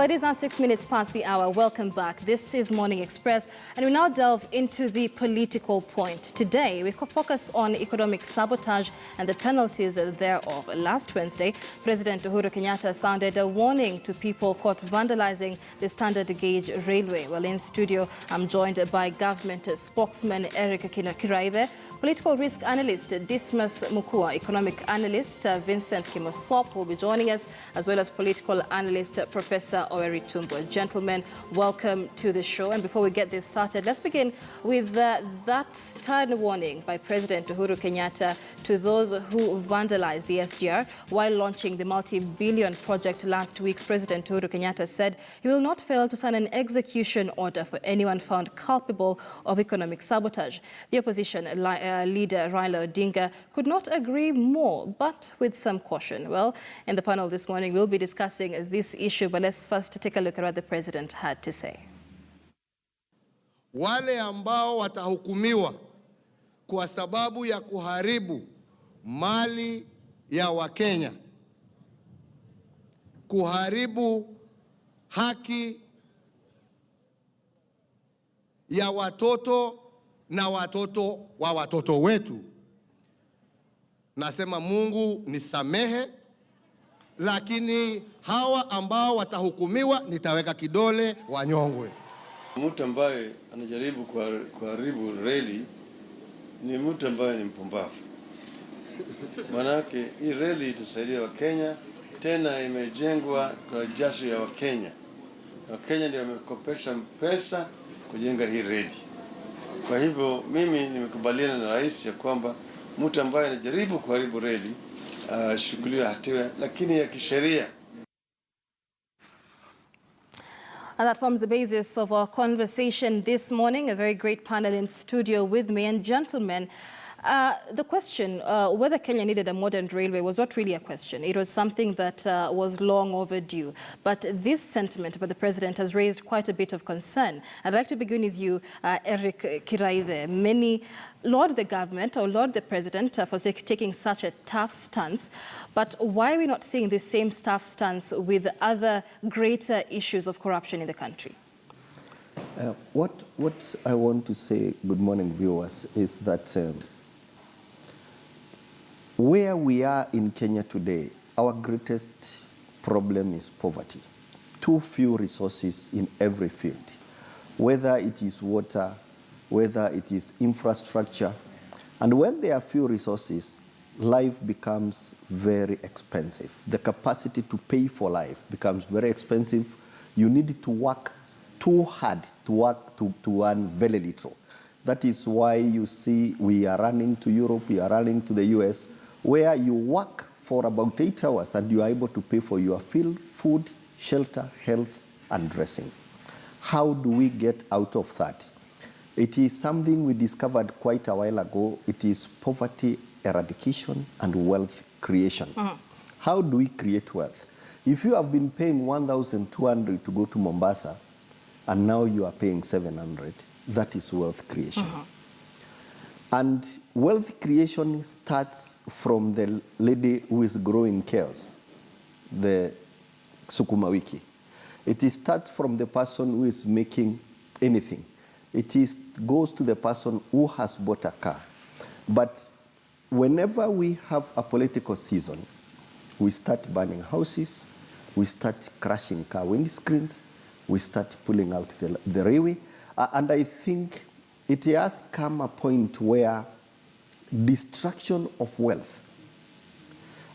Well, it is now 6 minutes past the hour. Welcome back. This is Morning Express, and we now delve into the political point. Today, we focus on economic sabotage and the penalties thereof. Last Wednesday, President Uhuru Kenyatta sounded a warning to people caught vandalizing the standard gauge railway. Well, in studio, I'm joined by government spokesman Eric Kiraithe, political risk analyst Dismas Mukua, economic analyst Vincent Kimosop will be joining us, as well as political analyst Professor Oweri Tumbo. Gentlemen, welcome to the show. And before we get this started, let's begin with that stern warning by President Uhuru Kenyatta to those who vandalized the SGR while launching the multi-billion project last week. President Uhuru Kenyatta said he will not fail to sign an execution order for anyone found culpable of economic sabotage. The opposition leader Raila Odinga could not agree more, but with some caution. Well, in the panel this morning, we'll be discussing this issue, but let's first take a look at what the president had to say. Wale ambao watahukumiwa kwa sababu ya kuharibu mali ya Wakenya, kuharibu haki ya watoto na watoto wa watoto wetu, nasema Mungu nisamehe, lakini hawa ambao watahukumiwa nitaweka kidole wanyongwe. Mtu ambaye anajaribu kuharibu reli ni mtu ambaye ni mpumbavu. Manake hii reli itasaidia Wakenya, tena imejengwa kwa jasho ya Wakenya. Wakenya ndio wamekopesha pesa kujenga hii reli. Kwa hivyo mimi nimekubaliana na rais ya kwamba mtu ambaye anajaribu kuharibu reli shughuliwe hatua lakini ya kisheria. And that forms the basis of our conversation this morning. A very great panel in studio with me. And gentlemen, the question whether Kenya needed a modern railway was not really a question. It was something that was long overdue. But this sentiment by the president has raised quite a bit of concern. I'd like to begin with you, Eric Kiraithe. Many laud the government or laud the president for taking such a tough stance. But why are we not seeing the same tough stance with other greater issues of corruption in the country? What I want to say, good morning viewers, is that where we are in Kenya today, our greatest problem is poverty. Too few resources in every field, whether it is water, whether it is infrastructure. And when there are few resources, life becomes very expensive. The capacity to pay for life becomes very expensive. You need to work too hard to earn very little. That is why you see we are running to Europe, we are running to the US, where you work for about 8 hours and you are able to pay for your food, shelter, health, and dressing. How do we get out of that? It is something we discovered quite a while ago. It is poverty eradication and wealth creation. How do we create wealth? If you have been paying 1,200 to go to Mombasa, and now you are paying 700, that is wealth creation. And wealth creation starts from the lady who is growing chaos, the sukuma wiki. It starts from the person who is making anything. It goes to the person who has bought a car. But whenever we have a political season, we start burning houses, we start crashing car windscreens, we start pulling out the railway. And I think it has come a point where destruction of wealth,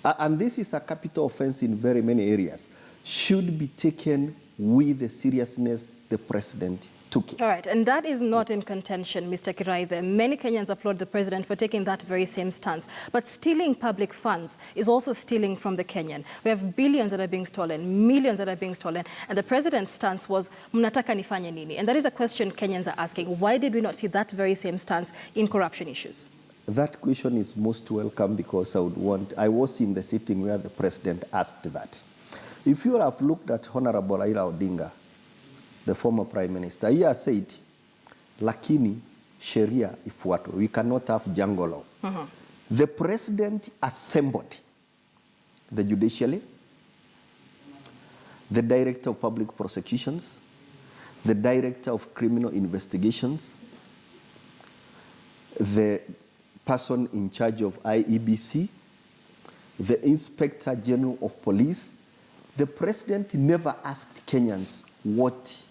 and this is a capital offense in very many areas, should be taken with the seriousness the president took it. All right, and that is not in contention, Mr. Kiraithe. Many Kenyans applaud the president for taking that very same stance. But stealing public funds is also stealing from the Kenyan. We have billions that are being stolen, millions that are being stolen, and the president's stance was, mnataka nifanye nini? And that is a question Kenyans are asking. Why did we not see that very same stance in corruption issues? That question is most welcome because I was in the sitting where the president asked that. If you have looked at Honorable Raila Odinga, the former prime minister, he has said, lakini sheria ifuatwe. We cannot have jungle law. The president assembled the judiciary, the Director of Public Prosecutions, the Director of Criminal Investigations, the person in charge of IEBC, the Inspector General of Police. The president never asked Kenyans what.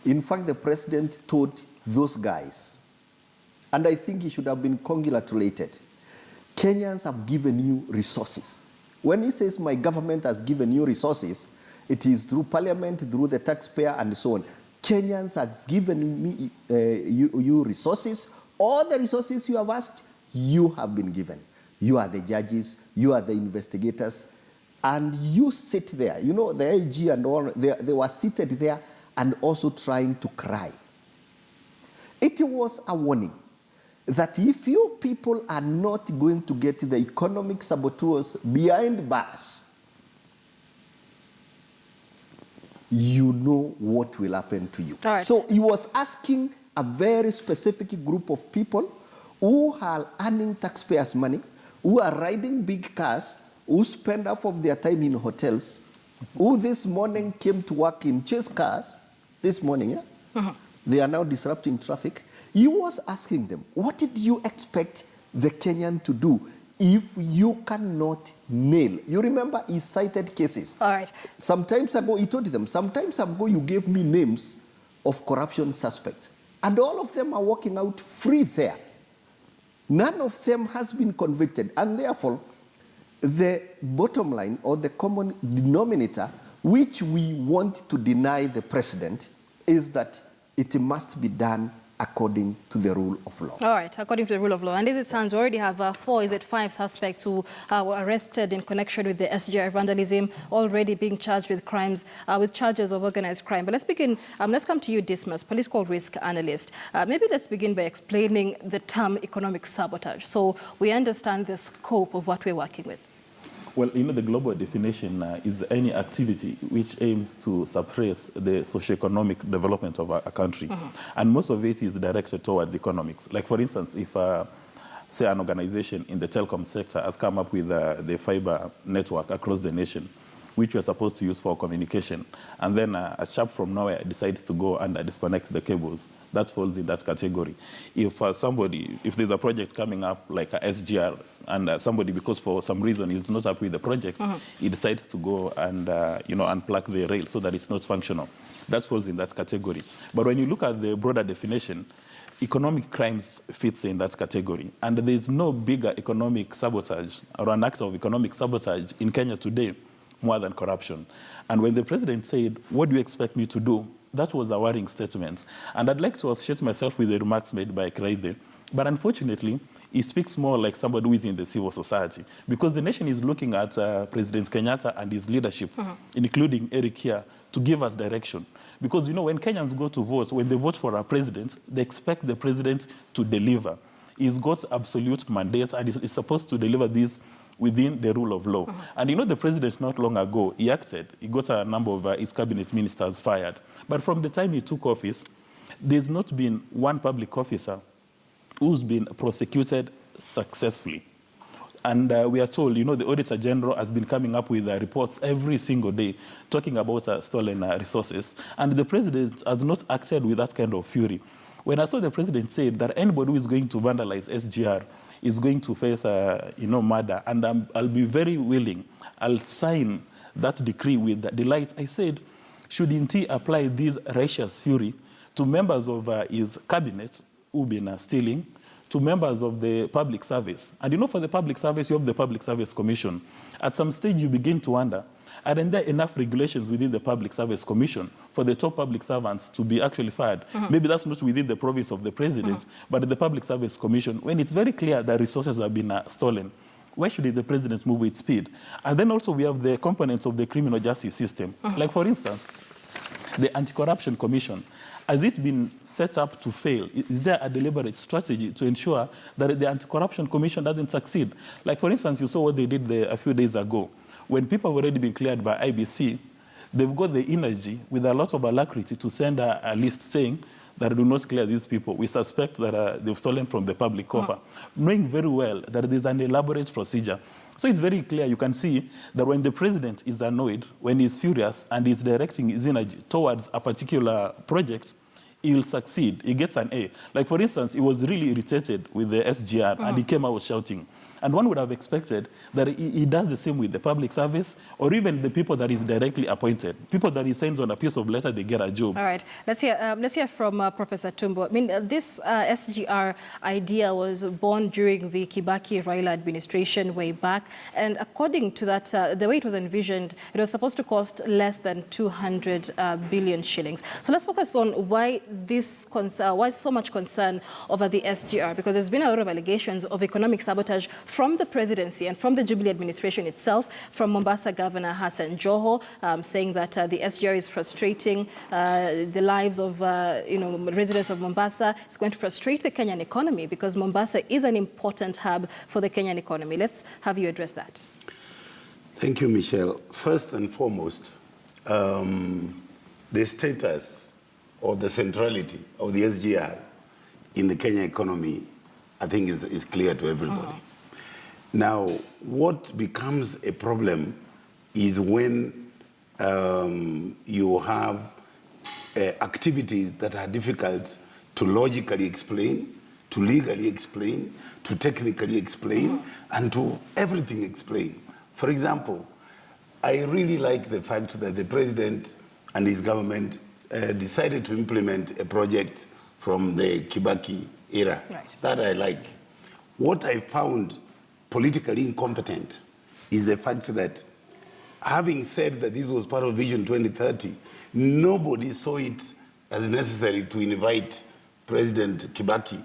In fact, the president told those guys, and I think he should have been congratulated, Kenyans have given you resources. When he says my government has given you resources, it is through parliament, through the taxpayer, and so on. Kenyans have given me you resources. All the resources you have asked, you have been given. You are the judges, you are the investigators, and you sit there. You know, the AG and all, they were seated there and also trying to cry. It was a warning that if you people are not going to get the economic saboteurs behind bars, you know what will happen to you. All right. So he was asking a very specific group of people who are earning taxpayers' money, who are riding big cars, who spend half of their time in hotels, who this morning came to work in chase cars, this morning, yeah? Uh-huh. They are now disrupting traffic. He was asking them, what did you expect the Kenyan to do if you cannot nail? You remember he cited cases. All right. Sometimes ago, he told them, sometimes ago you gave me names of corruption suspects. And all of them are walking out free there. None of them has been convicted. And therefore, the bottom line or the common denominator which we want to deny the president is that it must be done according to the rule of law. All right, according to the rule of law. And as it stands, we already have 5 suspects who were arrested in connection with the SGR vandalism, already being charged with crimes, with charges of organized crime. But let's begin, let's come to you, Dismas, political risk analyst. Maybe let's begin by explaining the term economic sabotage, so we understand the scope of what we're working with. Well, you know, the global definition is any activity which aims to suppress the socioeconomic development of a country. Mm-hmm. And most of it is directed towards economics. Like, for instance, if, say, an organization in the telecom sector has come up with the fiber network across the nation, which we're supposed to use for communication, and then a chap from nowhere decides to go and disconnect the cables, that falls in that category. If if there's a project coming up like a SGR, and somebody, because for some reason is not happy with the project, he decides to go and unplug the rail so that it's not functional, that falls in that category. But when you look at the broader definition, economic crimes fits in that category, and there's no bigger economic sabotage or an act of economic sabotage in Kenya today more than corruption. And when the president said, "What do you expect me to do?" that was a worrying statement. And I'd like to associate myself with the remarks made by Kraide. But unfortunately, he speaks more like somebody who is in the civil society, because the nation is looking at President Kenyatta and his leadership, including Eric here, to give us direction. Because, you know, when Kenyans go to vote, when they vote for a president, they expect the president to deliver. He's got absolute mandate, and he's supposed to deliver this within the rule of law. And you know, the president not long ago, he acted. He got a number of his cabinet ministers fired. But from the time he took office, there's not been one public officer who's been prosecuted successfully. And we are told, you know, the Auditor General has been coming up with reports every single day talking about stolen resources. And the president has not acted with that kind of fury. When I saw the president say that anybody who is going to vandalize SGR is going to face, murder, and I'll be very willing, I'll sign that decree with delight. I said, shouldn't he apply this righteous fury to members of his cabinet who've been stealing, to members of the public service? And you know, for the public service, you have the Public Service Commission. At some stage, you begin to wonder, aren't there enough regulations within the Public Service Commission for the top public servants to be actually fired? Maybe that's not within the province of the president, but at the Public Service Commission, when it's very clear that resources have been stolen, why should the president move with speed? And then also we have the components of the criminal justice system. Like, for instance, the Anti-Corruption Commission. Has it been set up to fail? Is there a deliberate strategy to ensure that the Anti-Corruption Commission doesn't succeed? Like, for instance, you saw what they did a few days ago. When people have already been cleared by IBC, they've got the energy with a lot of alacrity to send a list saying that do not clear these people. We suspect that they've stolen from the public coffer, knowing very well that there's an elaborate procedure. So it's very clear. You can see that when the president is annoyed, when he's furious, and he's directing his energy towards a particular project, he will succeed. He gets an A. Like, for instance, he was really irritated with the SGR, and he came out shouting. And one would have expected that he does the same with the public service, or even the people that is directly appointed. People that he sends on a piece of letter, they get a job. All right. Let's hear from Professor Tumbo. I mean, this SGR idea was born during the Kibaki-Raila administration way back. And according to that, the way it was envisioned, it was supposed to cost less than 200 billion shillings. So let's focus on why why so much concern over the SGR, because there's been a lot of allegations of economic sabotage from the presidency and from the Jubilee administration itself, from Mombasa Governor Hassan Joho, saying that the SGR is frustrating the lives of residents of Mombasa. It's going to frustrate the Kenyan economy because Mombasa is an important hub for the Kenyan economy. Let's have you address that. Thank you, Michelle. First and foremost, the status or the centrality of the SGR in the Kenyan economy, I think, is clear to everybody. Now, what becomes a problem is when you have activities that are difficult to logically explain, to legally explain, to technically explain, and to everything explain. For example, I really like the fact that the president and his government decided to implement a project from the Kibaki era. Right. That I like. What I found politically incompetent is the fact that, having said that this was part of Vision 2030, nobody saw it as necessary to invite President Kibaki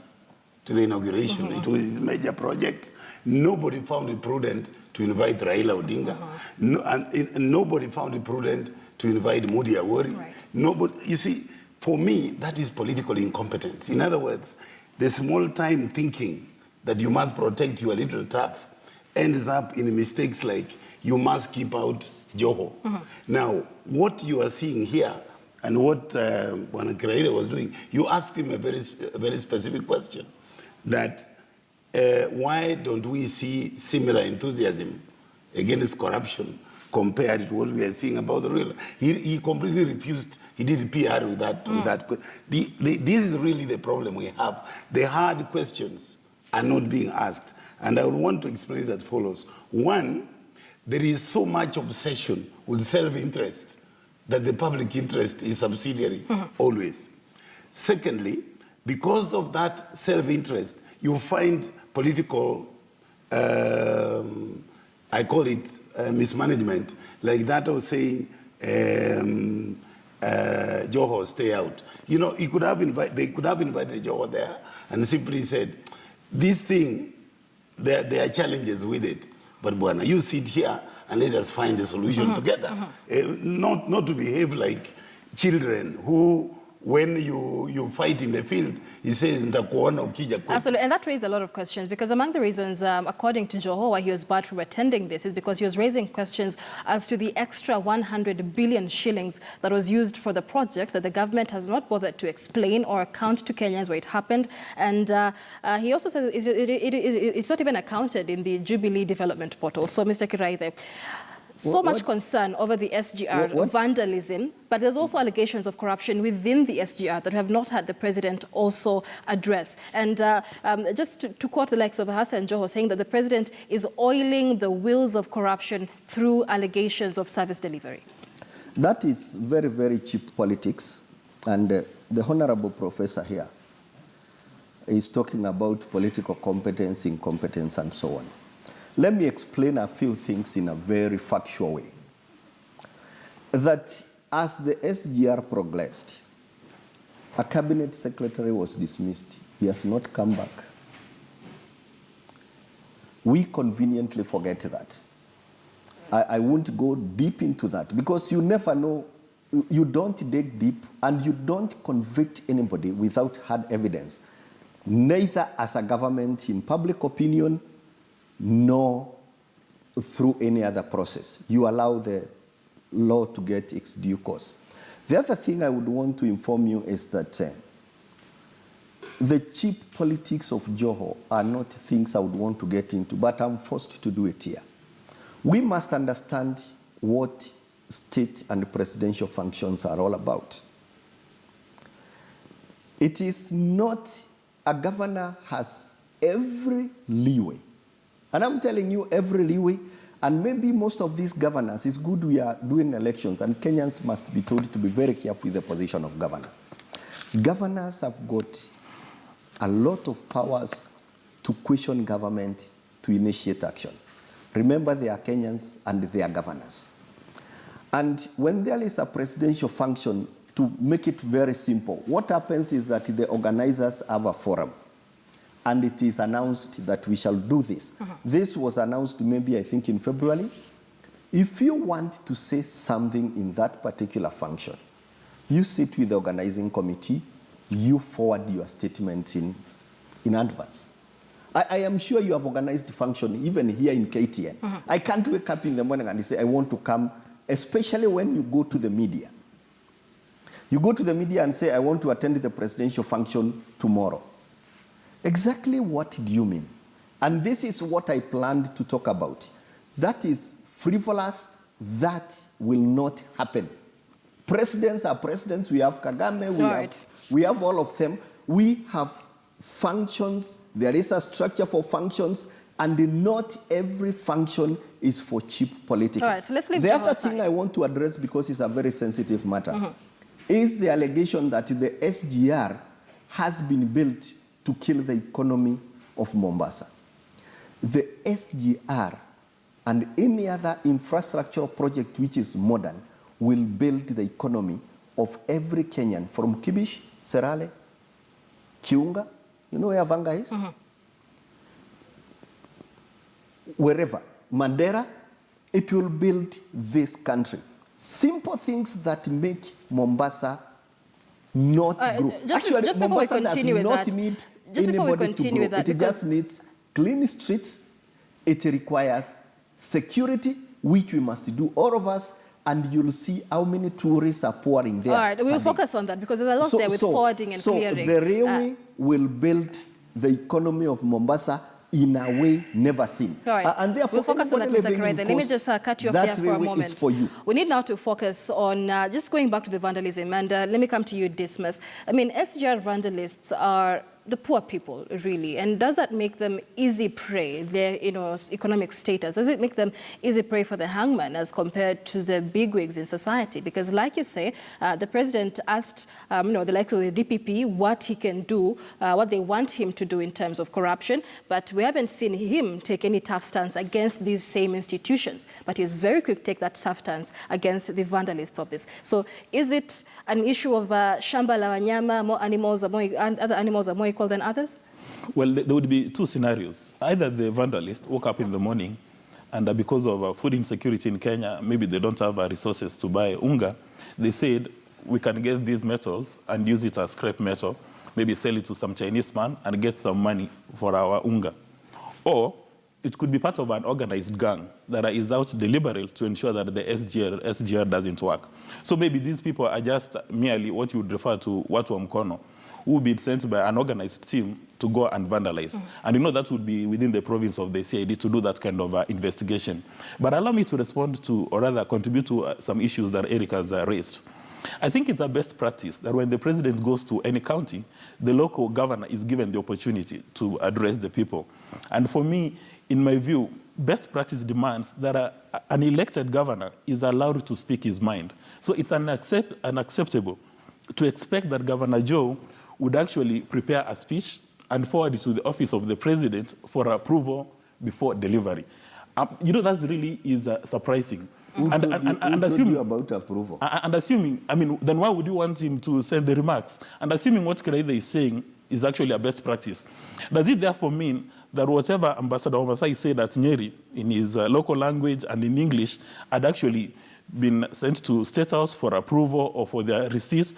to the inauguration. It was his major project. Nobody found it prudent to invite Raila Odinga. And nobody found it prudent to invite Mudi Awori. Right. Nobody, you see, for me, that is political incompetence. In other words, the small-time thinking that you must protect your little turf ends up in mistakes like you must keep out Joho. Now, what you are seeing here and what Bwana Raila was doing, you asked him a very specific question, that why don't we see similar enthusiasm against corruption compared to what we are seeing about the real? He completely refused. He did PR with that. This is really the problem we have. The hard questions are not being asked. And I would want to explain as follows. One, there is so much obsession with self-interest that the public interest is subsidiary, always. Secondly, because of that self-interest, you find political, I call it mismanagement, like that of saying, Joho, stay out. You know, they could have invited Joho there and simply said, this thing, there are challenges with it, but Bwana, you sit here and let us find a solution together. Not to behave like children who, when you fight in the field, he says, absolutely, and that raised a lot of questions, because among the reasons, according to Joho, why he was barred from attending this is because he was raising questions as to the extra 100 billion shillings that was used for the project that the government has not bothered to explain or account to Kenyans where it happened. And he also said it's not even accounted in the Jubilee Development Portal. So, Mr. Kiraithe, much concern over the SGR vandalism, but there's also allegations of corruption within the SGR that have not had the president also address. And just to quote the likes of Hassan Joho, saying that the president is oiling the wheels of corruption through allegations of service delivery. That is very, very cheap politics. And the honorable professor here is talking about political competence, incompetence, and so on. Let me explain a few things in a very factual way. That as the SGR progressed, a cabinet secretary was dismissed. He has not come back. We conveniently forget that. I won't go deep into that because you never know. You don't dig deep and you don't convict anybody without hard evidence, neither as a government in public opinion, nor through any other process. You allow the law to get its due course. The other thing I would want to inform you is that the cheap politics of Joho are not things I would want to get into, but I'm forced to do it here. We must understand what state and presidential functions are all about. It is not, a governor has every leeway. And I'm telling you, every leeway. And maybe most of these governors, it's good we are doing elections, and Kenyans must be told to be very careful with the position of governor. Governors have got a lot of powers to question government, to initiate action. Remember, they are Kenyans and they are governors. And when there is a presidential function, to make it very simple, what happens is that the organizers have a forum, and it is announced that we shall do this. This was announced maybe, I think, in February. If you want to say something in that particular function, you sit with the organizing committee, you forward your statement in advance. I am sure you have organized function even here in KTN. I can't wake up in the morning and say, I want to come, especially when you go to the media. You go to the media and say, I want to attend the presidential function tomorrow. Exactly what do you mean? And this is what I planned to talk about. That is frivolous. That will not happen. Presidents are presidents. We have Kagame. We have all of them. We have functions. There is a structure for functions. And not every function is for cheap politics. All right, so let's leave the other thing I want to address, because it's a very sensitive matter, is the allegation that the SGR has been built to kill the economy of Mombasa. The SGR and any other infrastructural project which is modern will build the economy of every Kenyan, from Kibish, Serale, Kiunga, you know where Vanga is? Wherever, Mandera, it will build this country. Simple things that make Mombasa not grow. Actually, just before we continue with that, it just needs clean streets. It requires security, which we must do, all of us, and you'll see how many tourists are pouring there. All right, we'll focus on that, because there's a lot there with forwarding and clearing. So the railway will build the economy of Mombasa in a way never seen. All right, and therefore, we'll focus on that, Mr. Karede. Let me just cut you off there for a moment. We need now to focus on, just going back to the vandalism, and let me come to you, Dismas. I mean, SGR vandalists are the poor people, really, and does that make them easy prey, their economic status? Does it make them easy prey for the hangman as compared to the bigwigs in society? Because, like you say, the president asked the likes of the DPP what he can do, what they want him to do in terms of corruption, but we haven't seen him take any tough stance against these same institutions. But he's very quick to take that tough stance against the vandalists of this. So is it an issue of shamba la wanyama, more animals, and other animals are more equal than others? Well, there would be two scenarios. Either the vandalist woke up in the morning and because of food insecurity in Kenya, maybe they don't have resources to buy unga. They said, we can get these metals and use it as scrap metal, maybe sell it to some Chinese man and get some money for our unga. Or it could be part of an organized gang that is out deliberately to ensure that the SGR doesn't work. So maybe these people are just merely what you would refer to watu wa mkono, who would be sent by an organized team to go and vandalize. And that would be within the province of the CID to do that kind of investigation. But allow me to respond to, or rather contribute to some issues that Eric has raised. I think it's a best practice that when the president goes to any county, the local governor is given the opportunity to address the people. And for me, in my view, best practice demands that an elected governor is allowed to speak his mind. So it's unacceptable to expect that Governor Joe would actually prepare a speech and forward it to the office of the president for approval before delivery. That really is surprising. Who told you about approval? And assuming, then why would you want him to send the remarks? And assuming what Karede is saying is actually a best practice, does it therefore mean that whatever Ambassador Omasai said at Nyeri in his local language and in English had actually been sent to State House for approval or for their receipt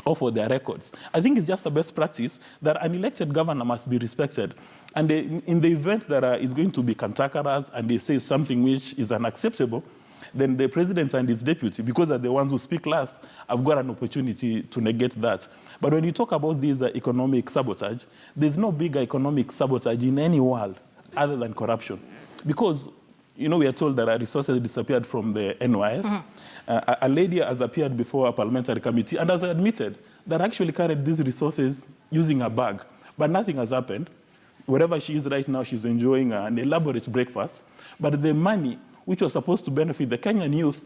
or for their records? I think it's just a best practice that an elected governor must be respected. And in the event that is going to be cantankerous and they say something which is unacceptable, then the president and his deputy, because they're the ones who speak last, have got an opportunity to negate that. But when you talk about this economic sabotage, there's no bigger economic sabotage in any world other than corruption. Because you know, we are told that our resources disappeared from the NYS. A lady has appeared before a parliamentary committee and has admitted that actually carried these resources using a bag, but nothing has happened. Wherever she is right now, she's enjoying an elaborate breakfast. But the money, which was supposed to benefit the Kenyan youth,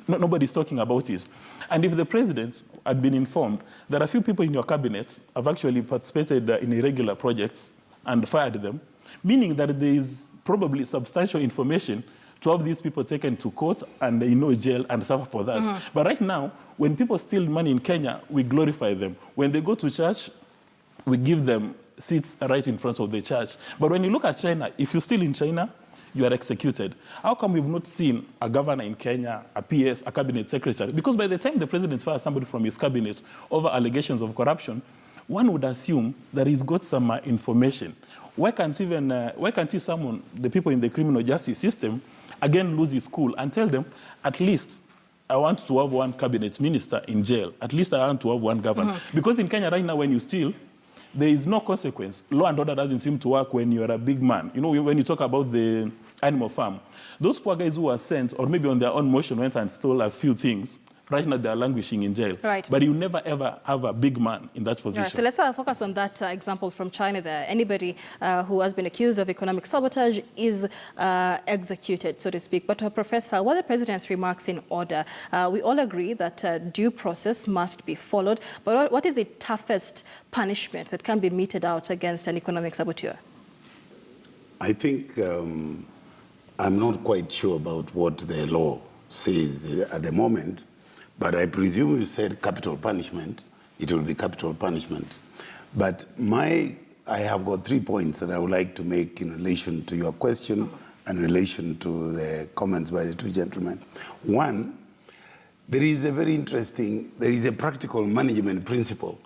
nobody's talking about it. And if the president had been informed that a few people in your cabinet have actually participated in irregular projects and fired them, meaning that there is probably substantial information to have these people taken to court and jail and suffer for that. But right now, when people steal money in Kenya, we glorify them. When they go to church, we give them seats right in front of the church. But when you look at China, if you steal in China, you are executed. How come we've not seen a governor in Kenya, a PS, a cabinet secretary? Because by the time the president fires somebody from his cabinet over allegations of corruption, one would assume that he's got some information. Why can't he summon the people in the criminal justice system, again lose his cool, and tell them, at least I want to have one cabinet minister in jail. At least I want to have one governor. Because in Kenya right now, when you steal, there is no consequence. Law and order doesn't seem to work when you're a big man. You know, when you talk about the animal farm, those poor guys who were sent, or maybe on their own motion, went and stole a few things, right now they are languishing in jail. Right. But you never, ever have a big man in that position. Right, so let's focus on that example from China there. Anybody who has been accused of economic sabotage is executed, so to speak. But Professor, while the president's remarks in order, we all agree that due process must be followed. But what is the toughest punishment that can be meted out against an economic saboteur? I think I'm not quite sure about what the law says at the moment. But I presume you said capital punishment. It will be capital punishment. But I have got 3 points that I would like to make in relation to your question and in relation to the comments by the two gentlemen. One, there is a practical management principle,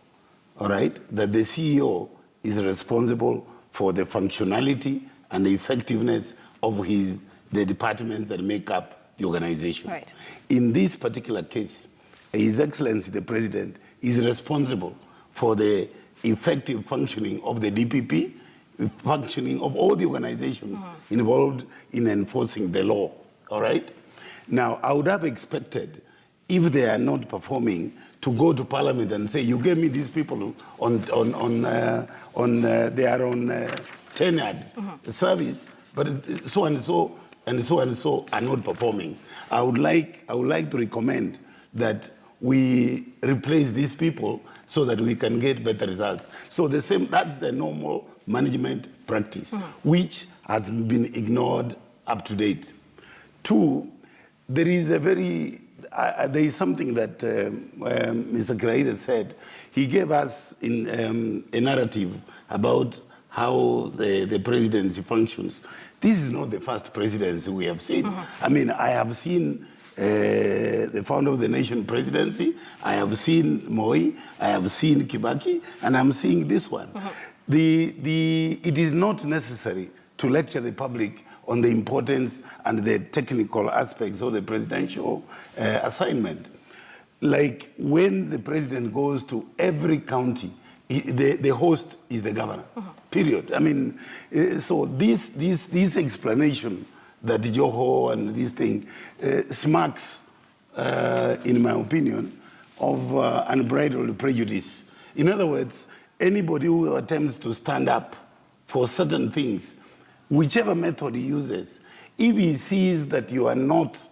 all right, that the CEO is responsible for the functionality and the effectiveness of the departments that make up the organization. Right. In this particular case, His Excellency the President is responsible for the effective functioning of the DPP, functioning of all the organizations involved in enforcing the law, all right? Now, I would have expected, if they are not performing, to go to Parliament and say, you gave me these people they are on tenured service, but so and so and so and so are not performing. I would like to recommend that we replace these people so that we can get better results. So that's the normal management practice, which has been ignored up to date. Two, there is something that Mr. Raila said. He gave us a narrative about how the presidency functions. This is not the first presidency we have seen. I mean, I have seen the founder of the nation presidency, I have seen Moi, I have seen Kibaki, and I'm seeing this one. It is not necessary to lecture the public on the importance and the technical aspects of the presidential assignment. Like when the president goes to every county, the host is the governor, period. I mean, so this explanation that Joho and this thing smacks, in my opinion, of unbridled prejudice. In other words, anybody who attempts to stand up for certain things, whichever method he uses, if he sees that you are not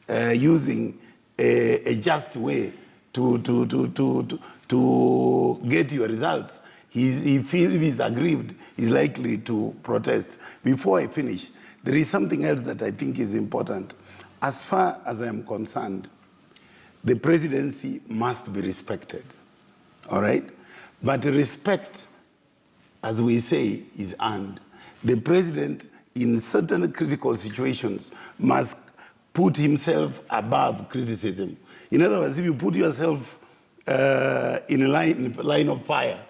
using a just way to get your results, if he's aggrieved, he's likely to protest. Before I finish, there is something else that I think is important. As far as I am concerned, the presidency must be respected, all right? But respect, as we say, is earned. The president, in certain critical situations, must put himself above criticism. In other words, if you put yourself in a line of fire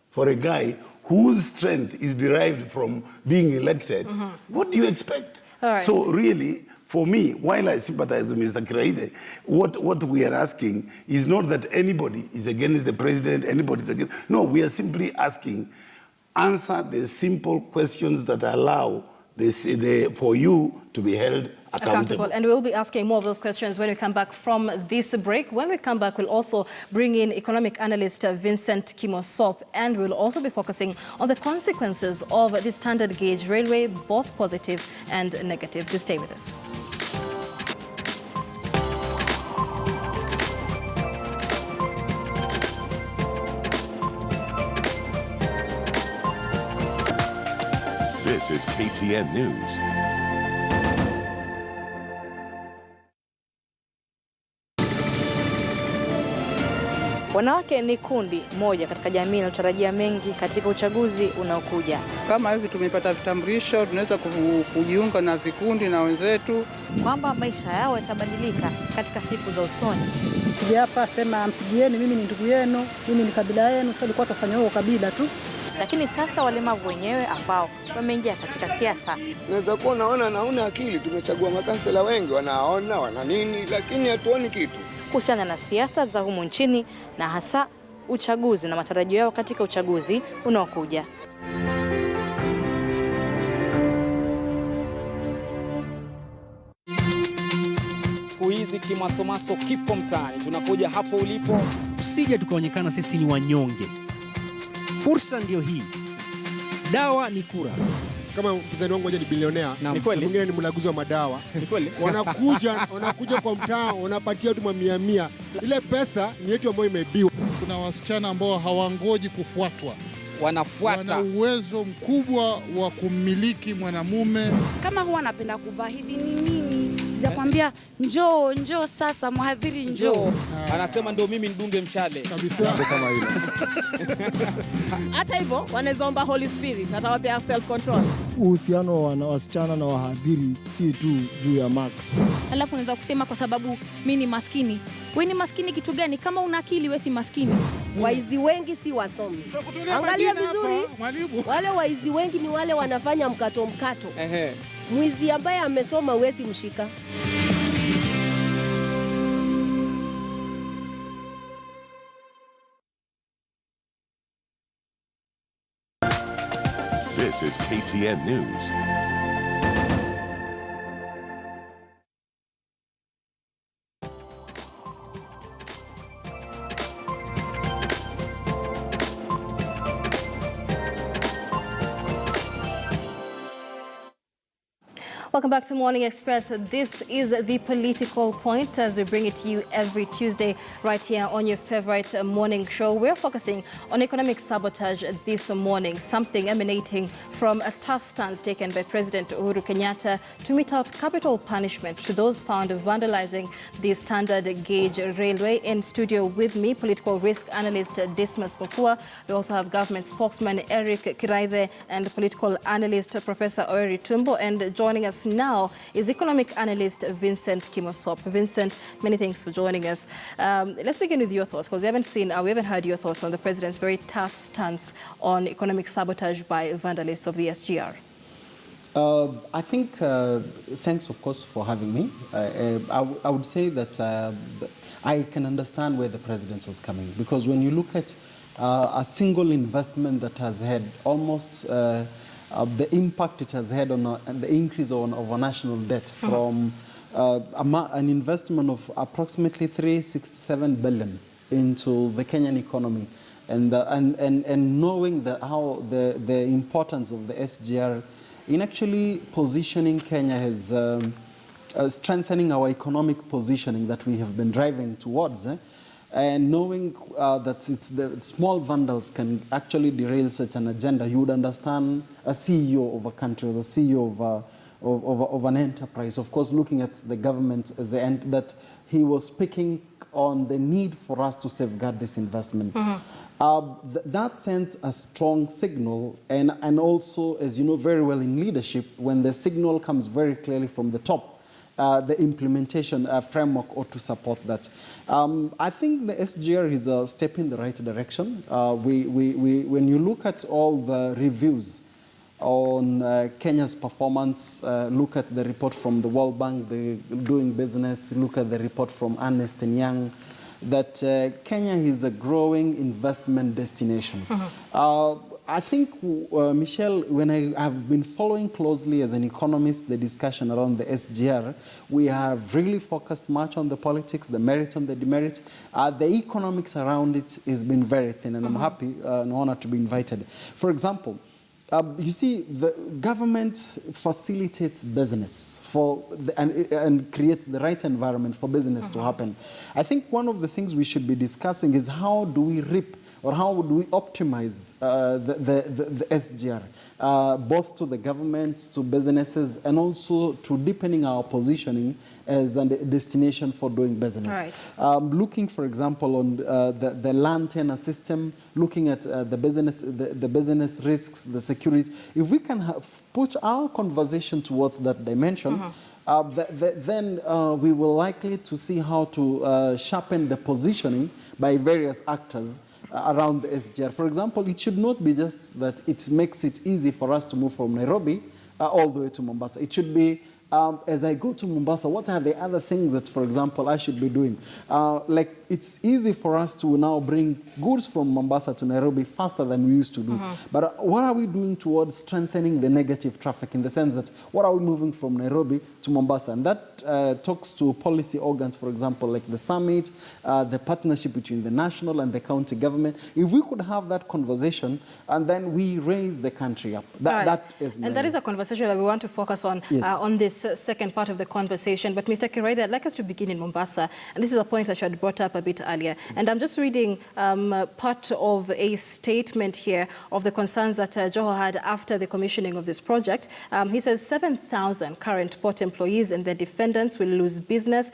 for a guy whose strength is derived from being elected, what do you expect? Right. So really, for me, while I sympathize with Mr. Kiraide, what we are asking is not that anybody is against the president, anybody is against. No, we are simply asking, answer the simple questions that allow for you to be held accountable. And we'll be asking more of those questions when we come back from this break. When we come back, we'll also bring in economic analyst Vincent Kimosop, and we'll also be focusing on the consequences of the standard gauge railway, both positive and negative. Do stay with us. This is KTN News. Wanawake ni kundi moja katika jamii linalotarajia mengi katika uchaguzi unaokuja. Kama hivi tumepata vitambulisho, tunaweza kujiunga na vikundi na wenzetu, kwamba maisha yao yatabadilika katika siku za usoni. Kija hapa sema mpigieni, mimi ni ndugu yenu, mimi ni kabila yenu, sasa ilikuwa tufanya huo kabila tu. Lakini sasa walemavu wenyewe ambao wameingia katika siasa. Naweza kuwa naona akili, tumechagua makansela wengi, wanaona wana nini, lakini hatuoni kitu kuhusiana na siasa za humu nchini na hasa uchaguzi na matarajio yao katika uchaguzi unaokuja. Siku hizi kimasomaso kipo mtaani, tunakuja hapo ulipo. Usije tukaonekana sisi ni wanyonge. Fursa ndio hii. Dawa ni kura. Kama mpinzani wangu moja ni bilionea, mwingine ni mlaguzi wa madawa. Wanakuja kwa mtaa, wanapatia tu 100. Ile pesa ni yetu ambayo imeibiwa. Kuna wasichana ambao hawangoji kufuatwa. Wanafuata. Wana uwezo mkubwa wa kumiliki mwanamume. Kama huwa anapenda kuvaa hivi ni nini? Sijakwambia njoo sasa mhadhiri njoo. Anasema ndio mimi ndunge mshale. Kabisa kama hilo. Hata hivyo wanaweza omba Holy Spirit atawapea self control. Uhusiano wa wasichana na wahadhiri si tu juu ya marks. Alafu unaweza kusema kwa sababu mimi ni maskini. Wewe ni maskini kitu gani? Kama una akili wewe si maskini. Waizi wengi si wasomi. Angalia vizuri. Wale waizi wengi ni wale wanafanya mkato. Mwizi ambaye amesoma huwezi mshika. This is KTN News. Welcome back to Morning Express. This is the political point as we bring it to you every Tuesday right here on your favorite morning show. We're focusing on economic sabotage this morning, something emanating from a tough stance taken by President Uhuru Kenyatta to mete out capital punishment to those found vandalizing the standard gauge railway. In studio with me, political risk analyst Dismas Mokua. We also have government spokesman Eric Kiraithe and political analyst Professor Oeri Tumbo. And joining us now is economic analyst Vincent Kimosop. Vincent, many thanks for joining us. Let's begin with your thoughts, because we haven't heard your thoughts on the president's very tough stance on economic sabotage by vandalists of the SGR. I think, thanks of course for having me. I would say that I can understand where the president was coming, because when you look at a single investment that has had almost the impact it has had on the increase of our national debt from an investment of approximately 367 billion into the Kenyan economy, and knowing how the importance of the SGR in actually positioning Kenya as strengthening our economic positioning that we have been driving towards. And knowing that it's the small vandals can actually derail such an agenda, you would understand a CEO of a country, as a CEO of an enterprise, of course, looking at the government as the end, that he was speaking on the need for us to safeguard this investment. That sends a strong signal, and also, as you know very well in leadership, when the signal comes very clearly from the top, the implementation framework ought to support that. I think the SGR is a step in the right direction. When you look at all the reviews on Kenya's performance, look at the report from the World Bank, the Doing Business, look at the report from Ernst & Young, that Kenya is a growing investment destination. I think, Michelle, when I have been following closely as an economist the discussion around the SGR, we have really focused much on the politics, the merit and the demerit. The economics around it has been very thin, and I'm happy and honored to be invited. For example, you see, the government facilitates business and creates the right environment for business to happen. I think one of the things we should be discussing is how do we reap or how do we optimize the SGR, both to the government, to businesses, and also to deepening our positioning as a destination for doing business. Right. Looking, for example, on the land tenure system, looking at the business risks, the security. If we can put our conversation towards that dimension, then we will likely to see how to sharpen the positioning by various actors around the SGR. For example, it should not be just that it makes it easy for us to move from Nairobi all the way to Mombasa. It should be, as I go to Mombasa, what are the other things that, for example, I should be doing? Like, it's easy for us to now bring goods from Mombasa to Nairobi faster than we used to do. But what are we doing towards strengthening the negative traffic, in the sense that what are we moving from Nairobi to Mombasa? And that talks to policy organs, for example, like the summit, the partnership between the national and the county government. If we could have that conversation, and then we raise the country up. That is and that is a conversation that we want to focus on on this second part of the conversation. But Mr. Kiraithe, I'd like us to begin in Mombasa. And this is a point that you had brought up a bit earlier. And I'm just reading part of a statement here of the concerns that Joho had after the commissioning of this project. He says 7,000 current port employees and their defendants will lose business.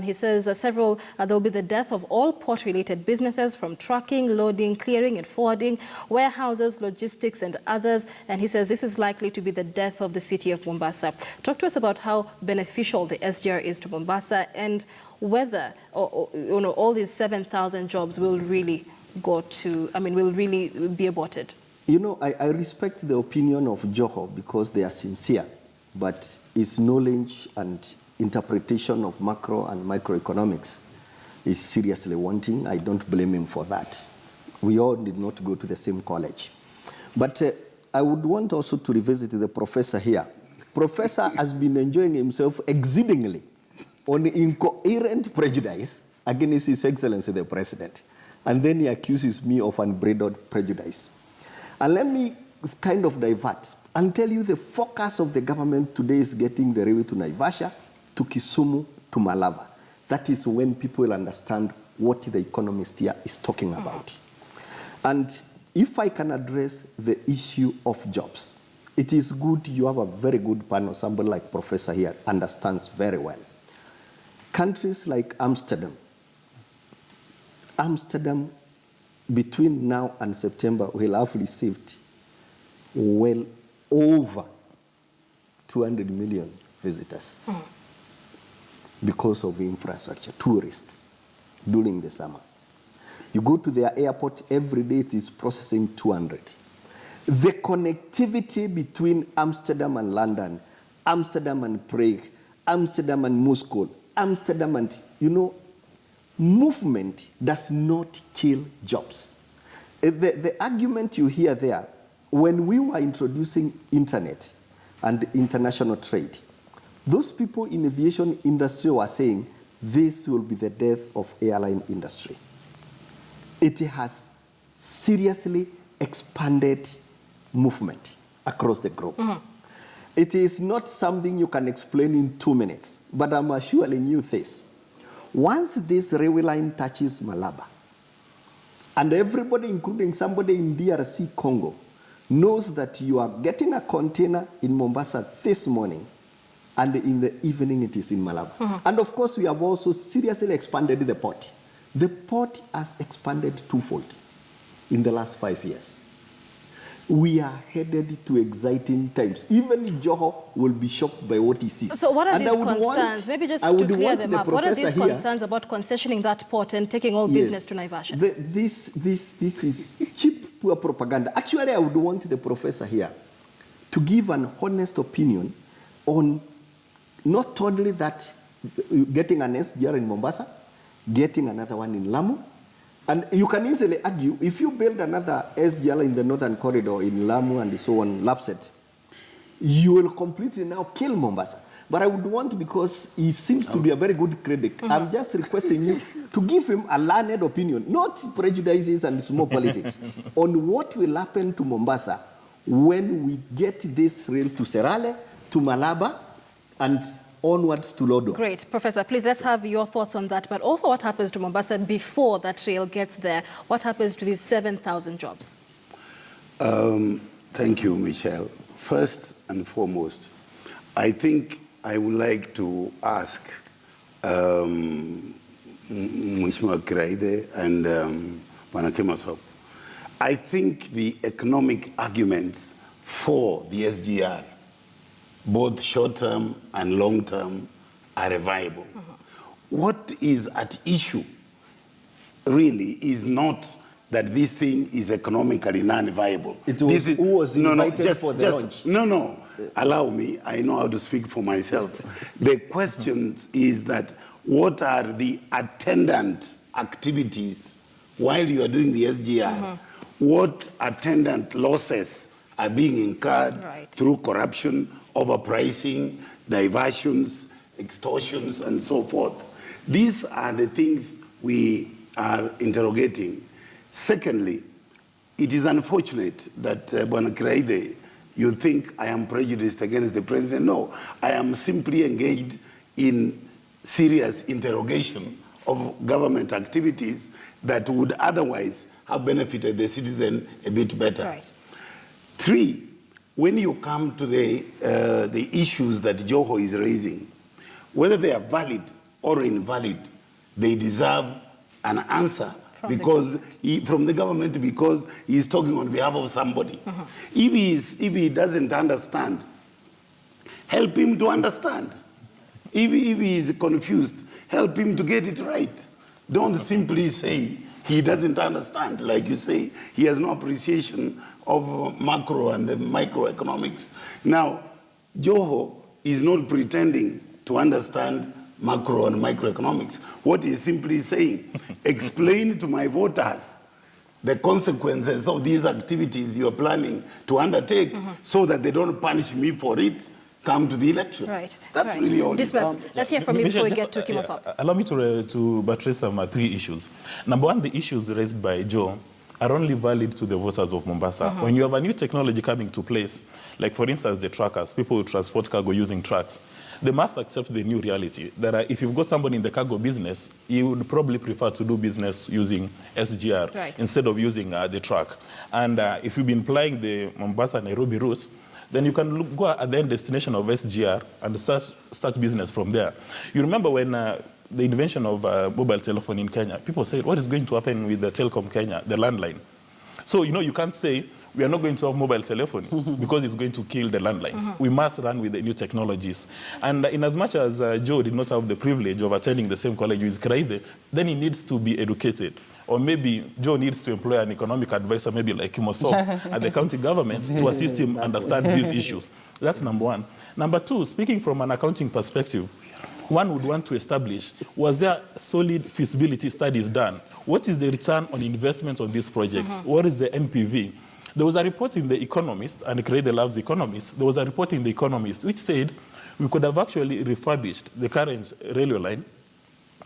He says there will be the death of all port-related businesses, from trucking, loading, clearing and forwarding, warehouses, logistics and others. And he says this is likely to be the death of the city of Mombasa. Talk to us about how beneficial the SGR is to Mombasa, and whether all these 7,000 jobs will really go to, will really be aborted. You know, I respect the opinion of Joho because they are sincere, but his knowledge and interpretation of macro and microeconomics is seriously wanting. I don't blame him for that. We all did not go to the same college. But I would want also to revisit the professor here. Professor has been enjoying himself exceedingly on incoherent prejudice against His Excellency the President. And then he accuses me of unbridled prejudice. And let me kind of divert and tell you the focus of the government today is getting the railway to Naivasha, to Kisumu, to Malava. That is when people will understand what the economist here is talking about. And if I can address the issue of jobs, it is good you have a very good panel, somebody like Professor here understands very well. Countries like Amsterdam, between now and September, will have received well over 200 million visitors because of infrastructure, tourists, during the summer. You go to their airport, every day it is processing 200. The connectivity between Amsterdam and London, Amsterdam and Prague, Amsterdam and Moscow, Amsterdam and, movement does not kill jobs. The argument you hear there, when we were introducing internet and international trade, those people in aviation industry were saying this will be the death of airline industry. It has seriously expanded movement across the globe. It is not something you can explain in 2 minutes, but I'm assuring you this. Once this railway line touches Malaba, and everybody, including somebody in DRC Congo, knows that you are getting a container in Mombasa this morning, and in the evening it is in Malaba. And of course, we have also seriously expanded the port. The port has expanded twofold in the last 5 years. We are headed to exciting times. Even Joho will be shocked by what he sees. So what are these concerns? Maybe just to clear them up. What are these concerns about concessioning that port and taking all business to Naivasha? This is cheap, poor propaganda. Actually, I would want the professor here to give an honest opinion on not only that getting an SGR in Mombasa, getting another one in Lamu, And you can easily argue, if you build another SGR in the northern corridor in Lamu and so on, Lapset, you will completely now kill Mombasa. But I would want, because he seems to be a very good critic, I'm just requesting you to give him a learned opinion, not prejudices and small politics, on what will happen to Mombasa when we get this rail to Serale, to Malaba, and onwards to Lodo. Great. Professor, please, let's have your thoughts on that. But also what happens to Mombasa before that rail gets there? What happens to these 7,000 jobs? Thank you, Michelle. First and foremost, I think I would like to ask Mheshimiwa Kiraithe and Bwana Kimosop. I think the economic arguments for the SGR, both short-term and long-term, are viable. What is at issue really is not that this thing is economically non-viable. It was who was invited for the launch? No. Allow me. I know how to speak for myself. The question is that what are the attendant activities while you are doing the SGR? What attendant losses are being incurred through corruption, overpricing, diversions, extortions, and so forth? These are the things we are interrogating. Secondly, it is unfortunate that Bwana Kiraithe, you think I am prejudiced against the president. No, I am simply engaged in serious interrogation of government activities that would otherwise have benefited the citizen a bit better. Right. Three, when you come to the issues that Joho is raising, whether they are valid or invalid, they deserve an answer from the government, because he is talking on behalf of somebody. If he doesn't understand, help him to understand. If he is confused, help him to get it right. Don't simply say he doesn't understand. Like you say, he has no appreciation of macro and microeconomics. Now, Joho is not pretending to understand macro and microeconomics. What he's simply saying, explain to my voters the consequences of these activities you're planning to undertake so that they don't punish me for it come to the election. Right. That's really all. Let's hear from you before we get to Kimosop. Allow me to buttress some three issues. Number one, the issues raised by Joe are only valid to the voters of Mombasa. When you have a new technology coming to place, like for instance the truckers, people who transport cargo using trucks, they must accept the new reality that if you've got somebody in the cargo business, you would probably prefer to do business using SGR instead of using the truck. And if you've been plying the Mombasa-Nairobi routes, then you can go at the end destination of SGR and start business from there. You remember when the invention of mobile telephone in Kenya, people said, what is going to happen with the Telecom Kenya, the landline? So, you can't say, we are not going to have mobile telephony because it's going to kill the landlines. We must run with the new technologies. And in as much as Joe did not have the privilege of attending the same college with Kiraithe, then he needs to be educated. Or maybe Joe needs to employ an economic advisor, maybe like Kimosop at the county government, to assist him understand these issues. That's number one. Number two, speaking from an accounting perspective, one would want to establish, was there solid feasibility studies done? What is the return on investment on these projects? What is the NPV? There was a report in The Economist, and Kiraithe loves Economist. There was a report in The Economist which said we could have actually refurbished the current railway line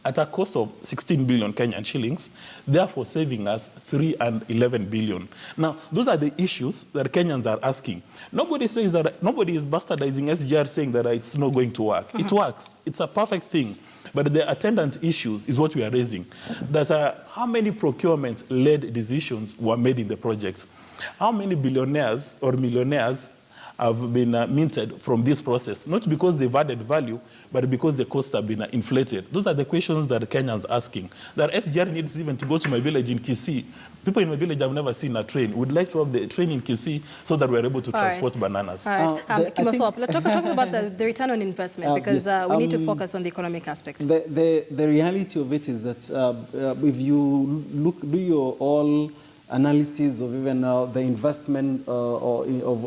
at a cost of 16 billion Kenyan shillings, therefore saving us 3 and 11 billion. Now, those are the issues that Kenyans are asking. Nobody says that, nobody is bastardizing SGR saying that it's not going to work. It works. It's a perfect thing. But the attendant issues is what we are raising. That how many procurement-led decisions were made in the projects? How many billionaires or millionaires have been minted from this process? Not because they've added value, but because the costs have been inflated. Those are the questions that Kenyans are asking. That SGR needs even to go to my village in Kisii. People in my village have never seen a train. We'd like to have the train in Kisii so that we're able to transport bananas. All right. Kimosop, let's talk about the return on investment, because we need to focus on the economic aspect. The reality of it is that if you do your all analysis of even the investment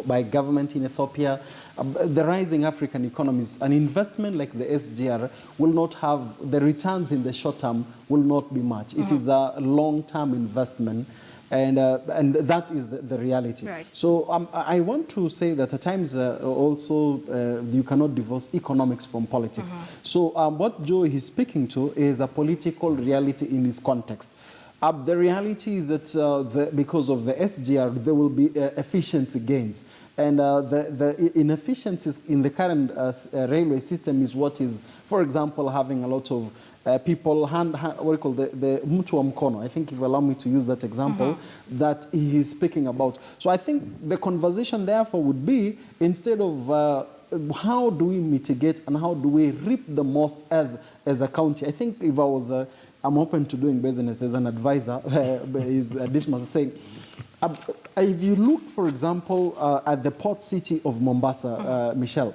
by government in Ethiopia, the rising African economies. An investment like the SGR will not have, the returns in the short term will not be much. It is a long-term investment. And that is the reality. Right. So I want to say that at times also you cannot divorce economics from politics. So what Joe is speaking to is a political reality in this context. The reality is that because of the SGR, there will be efficiency gains. And the inefficiencies in the current railway system is what is, for example, having a lot of people, what do you call the mtu wa mkono, I think if you allow me to use that example, that he is speaking about. So I think the conversation therefore would be, instead of how do we mitigate and how do we reap the most as a county. I think if I was, I'm open to doing business as an advisor, is Dismas saying, if you look, for example, at the port city of Mombasa, Michelle,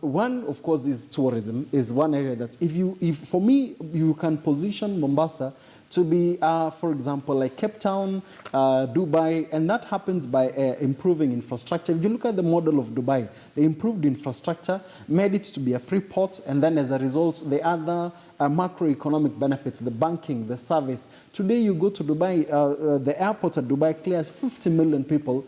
one, of course, is tourism, is one area that if for me, you can position Mombasa to be, for example, like Cape Town, Dubai, and that happens by improving infrastructure. If you look at the model of Dubai, they improved infrastructure, made it to be a free port, and then as a result, the other macroeconomic benefits, the banking, the service. Today, you go to Dubai, the airport at Dubai clears 50 million people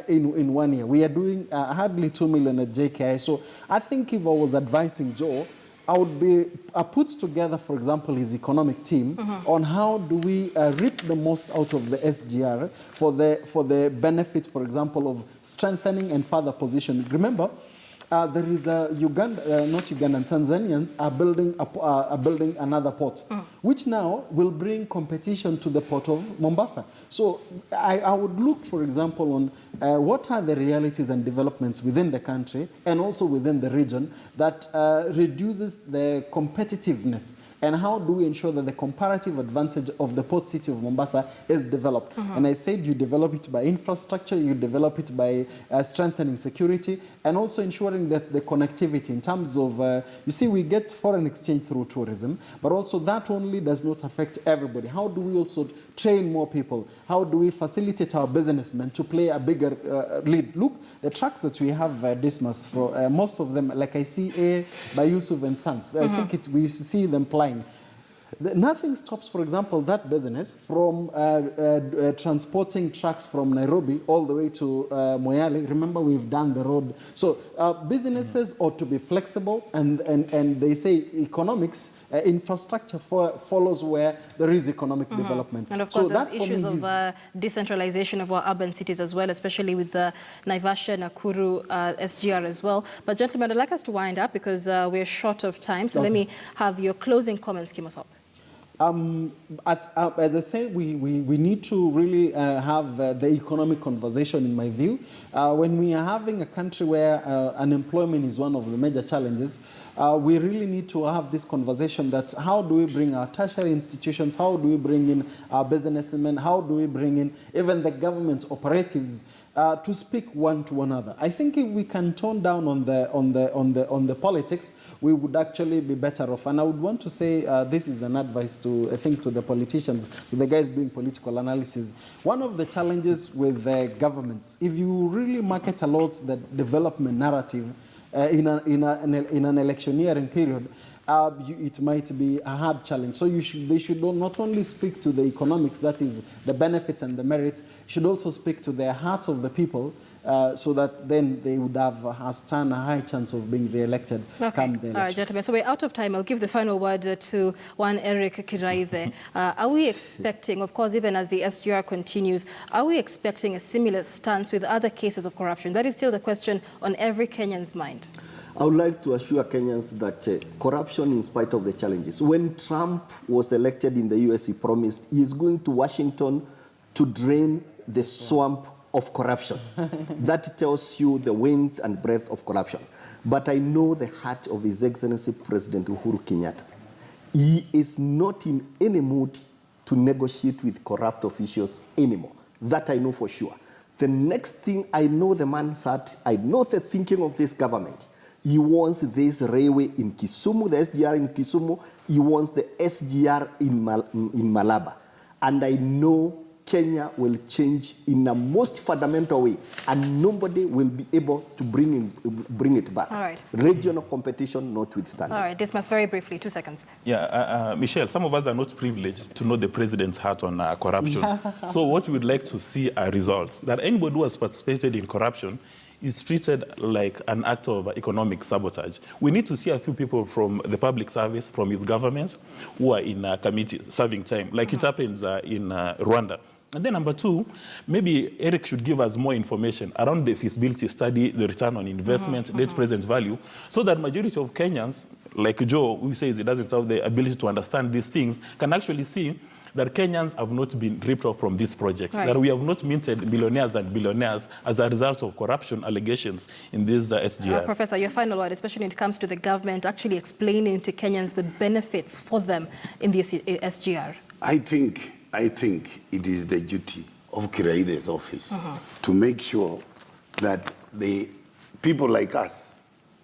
in 1 year. We are doing hardly 2 million at JKI. So I think if I was advising Joe, I would be put together, for example, his economic team on how do we reap the most out of the SGR for the benefit, for example, of strengthening and further positioning. Remember, there is Uganda, not Ugandan, Tanzanians are building another port, which now will bring competition to the port of Mombasa. So I would look, for example, on what are the realities and developments within the country and also within the region that reduces the competitiveness, and how do we ensure that the comparative advantage of the port city of Mombasa is developed. And I said you develop it by infrastructure, you develop it by strengthening security, and also ensuring that the connectivity in terms of, you see, we get foreign exchange through tourism, but also that only does not affect everybody. How do we also train more people? How do we facilitate our businessmen to play a bigger lead? Look, the trucks that we have, Dismas, for most of them, like I see by Yusuf and Sons, I think we see them plying. Nothing stops, for example, that business from transporting trucks from Nairobi all the way to Moyale. Remember, we've done the road. So businesses ought to be flexible, and they say economics, infrastructure follows where there is economic development. And of course, so there's issues of decentralization of our urban cities as well, especially with the Naivasha, Nakuru, SGR as well. But gentlemen, I'd like us to wind up because we're short of time. So let me have your closing comments, Kimosop. As I say, we need to really have the economic conversation, in my view. When we are having a country where unemployment is one of the major challenges, we really need to have this conversation that how do we bring our tertiary institutions, how do we bring in our businessmen, how do we bring in even the government operatives to speak one to another. I think if we can tone down on the politics, we would actually be better off. And I would want to say this is an advice to, I think, to the politicians, to the guys doing political analysis. One of the challenges with the governments, if you really market a lot the development narrative in an electioneering period, it might be a hard challenge. So they should not only speak to the economics, that is the benefits and the merits, should also speak to the hearts of the people, so that then they would have a high chance of being re-elected come the elections. All right, gentlemen, so we're out of time. I'll give the final word to one Eric Kiraithe. Are we expecting, of course, even as the SGR continues, are we expecting a similar stance with other cases of corruption? That is still the question on every Kenyan's mind. I would like to assure Kenyans that corruption, in spite of the challenges, when Trump was elected in the US, he promised he is going to Washington to drain the swamp of corruption. That tells you the width and breadth of corruption. But I know the heart of His Excellency President Uhuru Kenyatta. He is not in any mood to negotiate with corrupt officials anymore. That I know for sure. The next thing, I know the man's heart, I know the thinking of this government. He wants this railway in Kisumu, the SGR in Kisumu. He wants the SGR in Malaba. And I know Kenya will change in a most fundamental way, and nobody will be able to bring it back. All right. Regional competition notwithstanding. All right, Dismas, very briefly, 2 seconds. Yeah, Michelle, some of us are not privileged to know the president's heart on corruption. So what we would like to see are results. That anybody who has participated in corruption is treated like an act of economic sabotage. We need to see a few people from the public service, from his government, who are in a committee serving time, like it happens in Rwanda. And then number two, maybe Eric should give us more information around the feasibility study, the return on investment, net present value, so that majority of Kenyans, like Joe, who says he doesn't have the ability to understand these things, can actually see that Kenyans have not been ripped off from this project, that we have not minted billionaires and billionaires as a result of corruption allegations in this SGR. Professor, your final word, especially when it comes to the government actually explaining to Kenyans the benefits for them in this SGR. I think it is the duty of Kiraide's office to make sure that the people like us,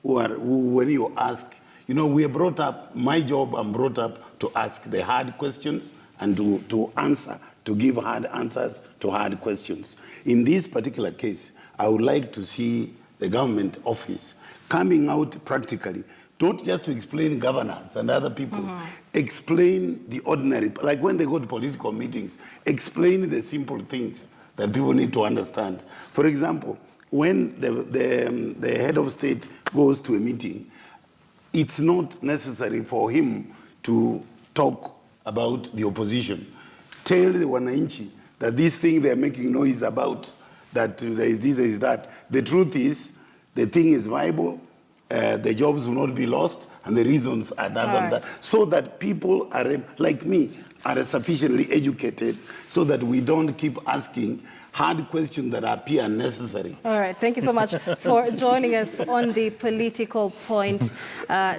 who when you ask, you know, we are brought up, my job, I'm brought up to ask the hard questions and to answer, to give hard answers to hard questions. In this particular case, I would like to see the government office coming out practically, not just to explain governance and other people, explain the ordinary, like when they go to political meetings, explain the simple things that people need to understand. For example, when the head of state goes to a meeting, it's not necessary for him to talk about the opposition. Tell the wananchi that this thing they're making noise about, that there is this, there is that. The truth is, the thing is viable, the jobs will not be lost, and the reasons are that and that. So that people are, like me, are sufficiently educated so that we don't keep asking hard questions that appear unnecessary. All right, thank you so much for joining us on the political point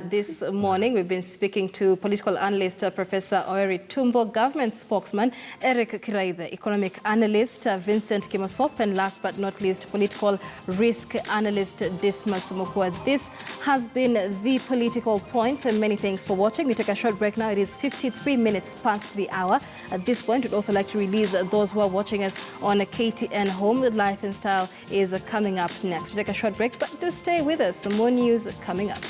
this morning. We've been speaking to political analyst Professor Oeri Tumbo, government spokesman Eric Kiraithe, economic analyst Vincent Kimosop, and last but not least, political risk analyst Dismas Mukua. This has been the political point, and many thanks for watching. We take a short break now. It is 53 minutes past the hour. At this point, we'd also like to release those who are watching us on KTN Home. Life and Style is coming up next. We take a short break, but do stay with us. Some more news coming up.